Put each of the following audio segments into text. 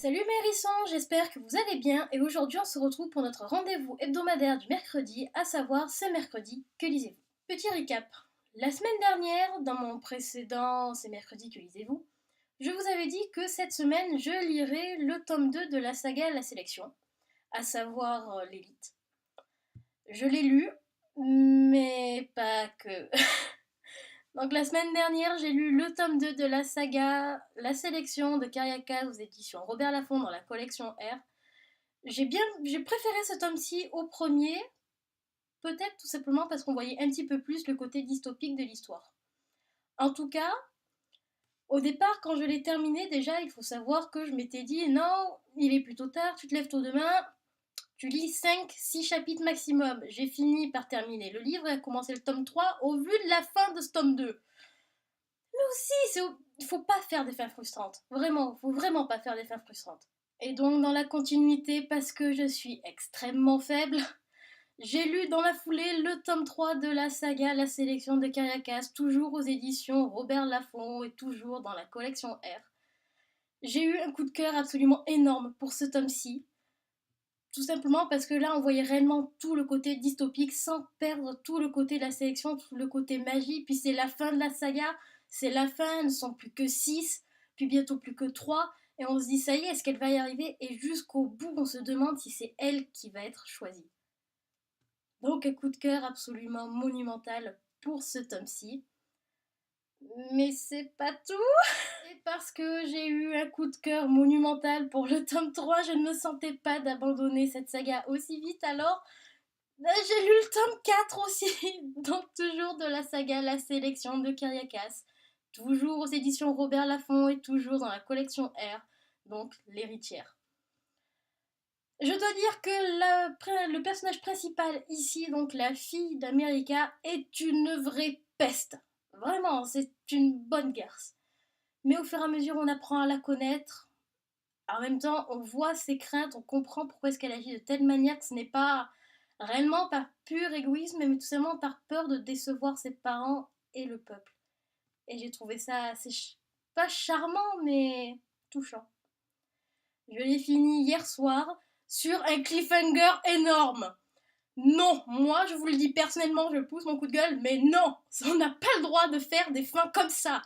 Salut mes hérissons, j'espère que vous allez bien et aujourd'hui on se retrouve pour notre rendez-vous hebdomadaire du mercredi, à savoir ce mercredi, que lisez-vous? Petit recap, la semaine dernière, dans mon précédent C'est mercredi, que lisez-vous? Je vous avais dit que cette semaine je lirais le tome 2 de la saga La Sélection, à savoir l'élite. Je l'ai lu, mais pas que. Donc la semaine dernière, j'ai lu le tome 2 de la saga La Sélection de Kariaka aux éditions Robert Laffont dans la collection R. J'ai préféré ce tome-ci au premier, peut-être tout simplement parce qu'on voyait un petit peu plus le côté dystopique de l'histoire. En tout cas, au départ, quand je l'ai terminé, déjà, il faut savoir que je m'étais dit non, il est plutôt tard, tu te lèves tôt demain, tu lis 5-6 chapitres maximum. J'ai fini par terminer le livre et à commencer le tome 3 au vu de la fin de ce tome 2. Mais aussi, il faut pas faire des fins frustrantes. Vraiment, faut vraiment pas faire des fins frustrantes. Et donc, dans la continuité, parce que je suis extrêmement faible, j'ai lu dans la foulée le tome 3 de la saga La Sélection de Kariakas, toujours aux éditions Robert Laffont et toujours dans la collection R. J'ai eu un coup de cœur absolument énorme pour ce tome-ci, tout simplement parce que là on voyait réellement tout le côté dystopique sans perdre tout le côté de la sélection, tout le côté magie, puis c'est la fin de la saga, c'est la fin, elles ne sont plus que 6, puis bientôt plus que 3, et on se dit ça y est, est-ce qu'elle va y arriver? Et jusqu'au bout on se demande si c'est elle qui va être choisie. Donc un coup de cœur absolument monumental pour ce tome-ci. Mais c'est pas tout. Et parce que j'ai eu un coup de cœur monumental pour le tome 3, je ne me sentais pas d'abandonner cette saga aussi vite, alors j'ai lu le tome 4 aussi. Donc toujours de la saga La Sélection de Kariakas, toujours aux éditions Robert Laffont et toujours dans la collection R, donc l'héritière. Je dois dire que le personnage principal ici, donc la fille d'America, est une vraie peste. Vraiment, c'est une bonne garce. Mais au fur et à mesure, on apprend à la connaître. En même temps, on voit ses craintes, on comprend pourquoi est-ce qu'elle agit de telle manière que ce n'est pas réellement par pur égoïsme, mais tout simplement par peur de décevoir ses parents et le peuple. Et j'ai trouvé ça assez, pas charmant, mais touchant. Je l'ai fini hier soir sur un cliffhanger énorme. Non, moi je vous le dis personnellement, je pousse mon coup de gueule, mais non, on n'a pas le droit de faire des fins comme ça.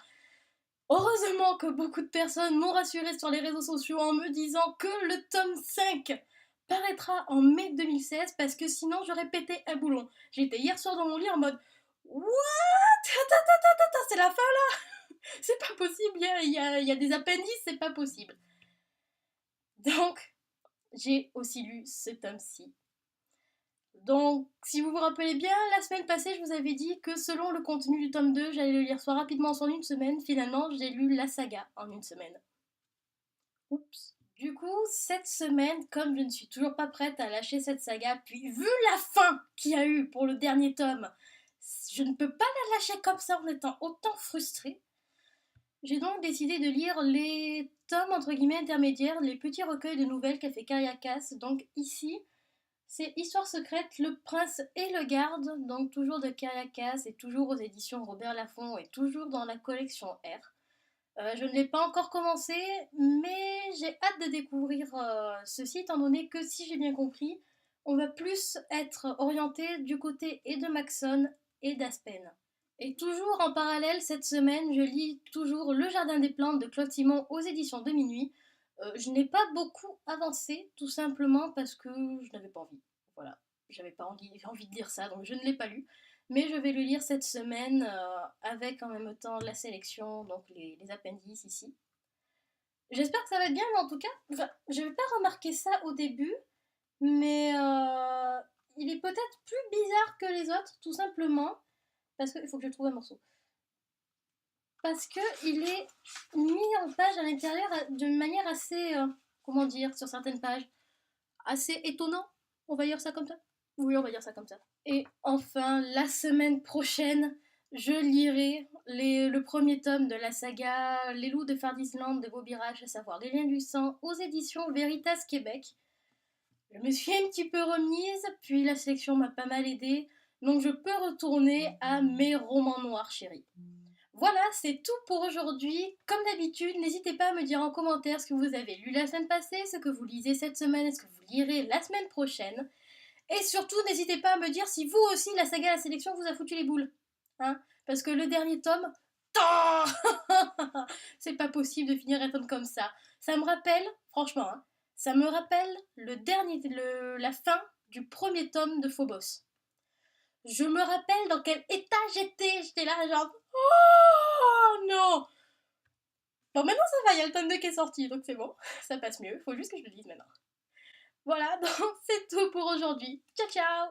Heureusement que beaucoup de personnes m'ont rassuré sur les réseaux sociaux en me disant que le tome 5 paraîtra en mai 2016 parce que sinon j'aurais pété un boulon. J'étais hier soir dans mon lit en mode what? C'est la fin là. C'est pas possible, il y a des appendices, c'est pas possible. Donc, j'ai aussi lu ce tome-ci. Donc, si vous vous rappelez bien, la semaine passée, je vous avais dit que selon le contenu du tome 2, j'allais le lire soit rapidement, soit en une semaine. Finalement, j'ai lu la saga en une semaine. Oups. Du coup, cette semaine, comme je ne suis toujours pas prête à lâcher cette saga, puis vu la fin qu'il y a eu pour le dernier tome, je ne peux pas la lâcher comme ça en étant autant frustrée. J'ai donc décidé de lire les tomes entre guillemets intermédiaires, les petits recueils de nouvelles qu'a fait Kariakas. Donc ici, c'est Histoire secrète, Le Prince et le Garde, donc toujours de Kariakas et toujours aux éditions Robert Laffont et toujours dans la collection R. Je ne l'ai pas encore commencé, mais j'ai hâte de découvrir ceci, étant donné que si j'ai bien compris, on va plus être orienté du côté et de Maxon et d'Aspen. Et toujours en parallèle, cette semaine, je lis toujours Le Jardin des Plantes de Claude Simon aux éditions de Minuit. Je n'ai pas beaucoup avancé, tout simplement parce que je n'avais pas envie. Voilà, j'avais pas envie de lire ça, donc je ne l'ai pas lu. Mais je vais le lire cette semaine avec en même temps la sélection, donc les appendices ici. J'espère que ça va être bien, mais en tout cas, enfin, je n'avais pas remarqué ça au début, mais il est peut-être plus bizarre que les autres, tout simplement, parce qu'il faut que je trouve un morceau. Parce qu'il est mis en page à l'intérieur d'une manière assez, comment dire, sur certaines pages, assez étonnant. On va dire ça comme ça? Oui, on va dire ça comme ça. Et enfin, la semaine prochaine, je lirai le premier tome de la saga Les Loups de Fardisland de Bobirage, à savoir Les Liens du Sang, aux éditions Veritas Québec. Je me suis un petit peu remise, puis la sélection m'a pas mal aidée, donc je peux retourner à mes romans noirs chéris. Voilà, c'est tout pour aujourd'hui. Comme d'habitude, n'hésitez pas à me dire en commentaire ce que vous avez lu la semaine passée, ce que vous lisez cette semaine et ce que vous lirez la semaine prochaine. Et surtout, n'hésitez pas à me dire si vous aussi, la saga à la sélection vous a foutu les boules. Hein, parce que le dernier tome... C'est pas possible de finir un tome comme ça. Ça me rappelle, franchement, hein, ça me rappelle la fin du premier tome de Phobos. Je me rappelle dans quel état j'étais. J'étais là, genre, oh non. Bon, maintenant ça va, il y a le tome 2 qui est sorti, donc c'est bon, ça passe mieux. Faut juste que je le dise maintenant. Voilà, donc c'est tout pour aujourd'hui. Ciao, ciao.